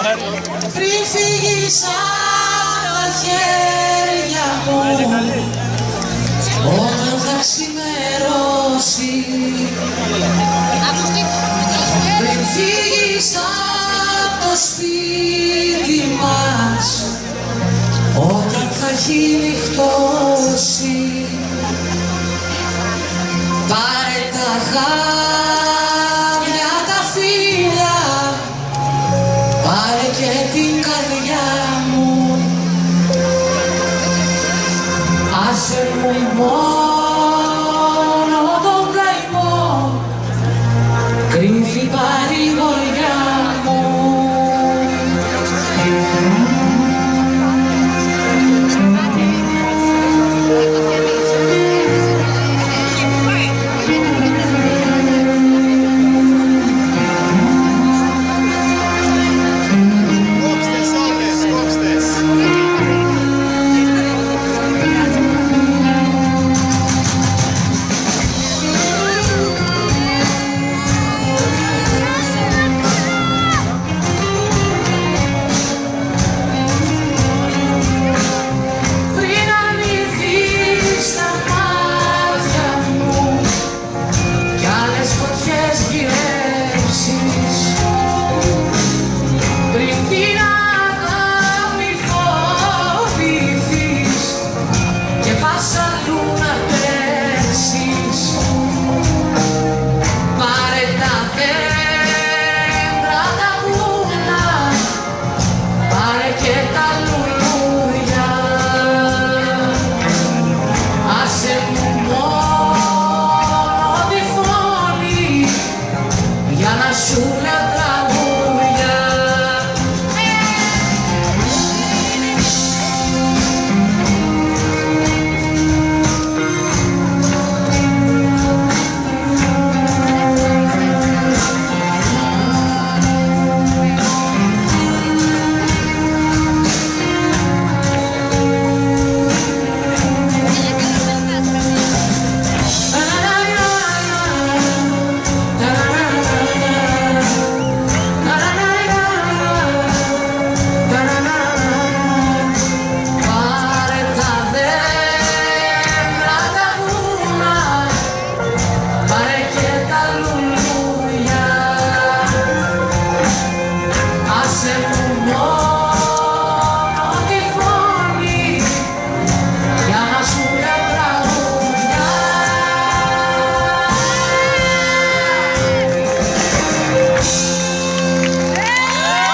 πριν φύγεις από τα χέρια μου, όταν θα ξημερώσει, πριν φύγεις από το σπίτι μας, όταν θα έχει νυχτώσει, πάρε τα χάδια, τα φύλλα, πάρε και την καρδιά μου, άσε μου μόνο